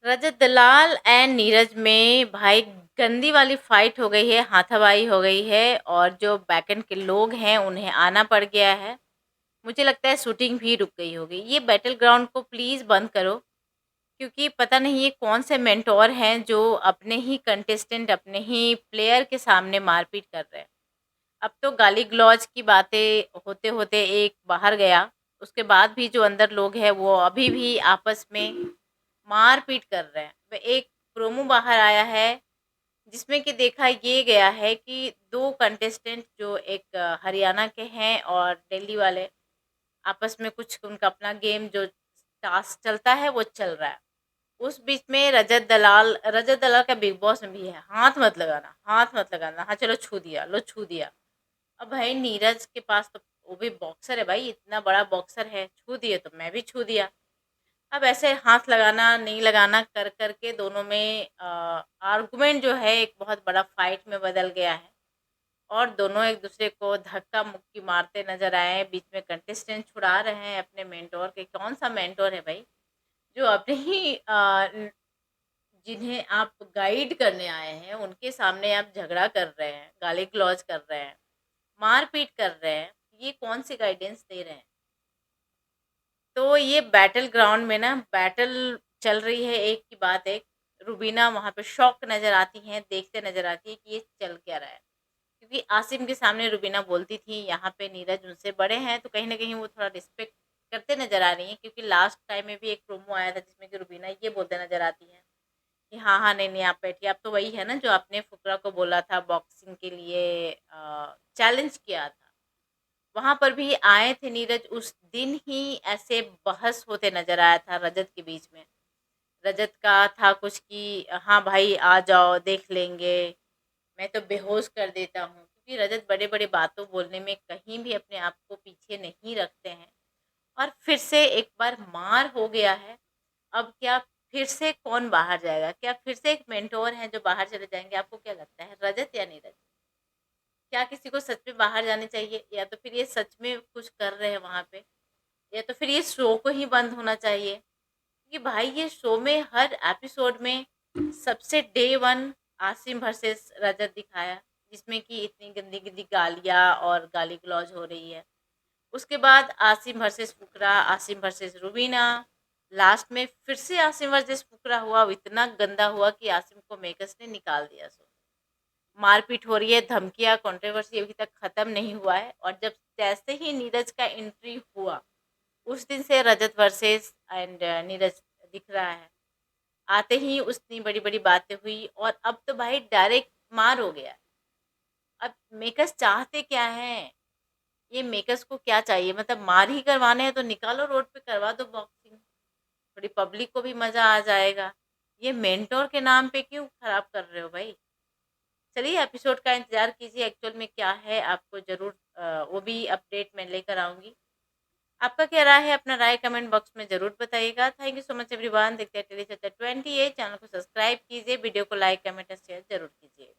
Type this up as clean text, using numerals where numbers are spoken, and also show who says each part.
Speaker 1: रजत दलाल and Neeraj में भाई गंदी वाली फाइट हो गई है, हाथापाई हो गई है और जो बैकएंड के लोग हैं उन्हें आना पड़ गया है। मुझे लगता है शूटिंग भी रुक गई होगी। ये बैटल ग्राउंड को प्लीज़ बंद करो, क्योंकि पता नहीं ये कौन से मेंटोर हैं जो अपने ही कंटेस्टेंट, अपने ही प्लेयर के सामने मारपीट कर रहे हैं। अब तो गाली गलौज की बातें होते होते एक बाहर गया, उसके बाद भी जो अंदर लोग हैं वो अभी भी आपस में मारपीट कर रहे हैं। एक प्रोमो बाहर आया है जिसमें कि देखा ये गया है कि 2 कंटेस्टेंट जो एक हरियाणा के हैं और दिल्ली वाले, आपस में कुछ उनका अपना गेम जो टास्क चलता है वो चल रहा है। उस बीच में रजत दलाल का बिग बॉस में भी है, हाथ मत लगाना, हाथ मत लगाना। हाँ चलो छू दिया, लो छू दिया। अब भाई नीरज के पास तो वो भी बॉक्सर है भाई, इतना बड़ा बॉक्सर है, छू दिए तो मैं भी छू दिया। अब ऐसे हाथ लगाना नहीं लगाना कर कर के दोनों में आर्गुमेंट जो है एक बहुत बड़ा फाइट में बदल गया है और दोनों एक दूसरे को धक्का मुक्की मारते नजर आए हैं। बीच में कंटेस्टेंट छुड़ा रहे हैं अपने मेंटोर के। कौन सा मेंटोर है भाई जो अपने ही जिन्हें आप गाइड करने आए हैं उनके सामने आप झगड़ा कर रहे हैं, गाली गलौज कर रहे हैं, मारपीट कर रहे हैं। ये कौन सी गाइडेंस दे रहे हैं? तो ये बैटल ग्राउंड में ना बैटल चल रही है, एक की बात एक। रुबीना वहाँ पे शॉक नज़र आती हैं, देखते नज़र आती है कि ये चल क्या रहा है। क्योंकि आसिम के सामने रुबीना बोलती थी, यहाँ पे नीरज उनसे बड़े हैं, तो कहीं न कहीं वो थोड़ा रिस्पेक्ट करते नज़र आ रही हैं। क्योंकि लास्ट टाइम में भी एक प्रोमो आया था जिसमें कि रुबीना ये बोलते नज़र आती हैं कि हाँ, हाँ, नहीं, नहीं आप बैठिए। आप तो वही है ना जो आपने फुकरा को बोला था बॉक्सिंग के लिए चैलेंज किया था। वहाँ पर भी आए थे नीरज, उस दिन ही ऐसे बहस होते नज़र आया था रजत के बीच में। रजत का था कुछ कि हाँ भाई आ जाओ, देख लेंगे, मैं तो बेहोश कर देता हूँ। क्योंकि रजत बड़े-बड़े बातों बोलने में कहीं भी अपने आप को पीछे नहीं रखते हैं। और फिर से एक बार मार हो गया है, अब क्या फिर से कौन बाहर जाएगा? क्या फिर से एक मेंटोर हैं जो बाहर चले जाएँगे? आपको क्या लगता है, रजत या नीरज? क्या किसी को सच में बाहर जाने चाहिए, या तो फिर ये सच में कुछ कर रहे हैं वहाँ पे, या तो फिर ये शो को ही बंद होना चाहिए? क्योंकि भाई ये शो में हर एपिसोड में सबसे डे 1 आसिम वर्सेस रजत दिखाया, जिसमें कि इतनी गंदी-गंदी गालियाँ और गाली-गलौज हो रही है। उसके बाद आसिम वर्सेस फुकरा, आसिम वर्सेस रुबीना, लास्ट में फिर से आसिम वर्सेस फुकरा हुआ। वो इतना गंदा हुआ कि आसिम को मेकर्स ने निकाल दिया शो से। मारपीट हो रही है, धमकियाँ, कंट्रोवर्सी अभी तक खत्म नहीं हुआ है। और जब जैसे ही नीरज का एंट्री हुआ, उस दिन से रजत वर्सेस एंड नीरज दिख रहा है। आते ही उतनी बड़ी-बड़ी बातें हुई और अब तो भाई डायरेक्ट मार हो गया है। अब मेकर्स चाहते क्या हैं? ये मेकर्स को क्या चाहिए? मतलब मार ही करवाने हैं तो निकालो रोड पे, करवा दो बॉक्सिंग। थोड़ी पब्लिक को भी मज़ा आ जाएगा। ये मेंटोर के नाम पे क्यों खराब कर रहे हो भाई? चलिए एपिसोड का इंतज़ार कीजिए, एक्चुअल में क्या है आपको ज़रूर वो भी अपडेट मैं लेकर आऊँगी। आपका क्या राय है? अपना राय कमेंट बॉक्स में ज़रूर बताइएगा। Thank you so much everyone. देखते हैं टेली चर्चा 28। चैनल को सब्सक्राइब कीजिए, वीडियो को लाइक, कमेंट और शेयर ज़रूर कीजिए।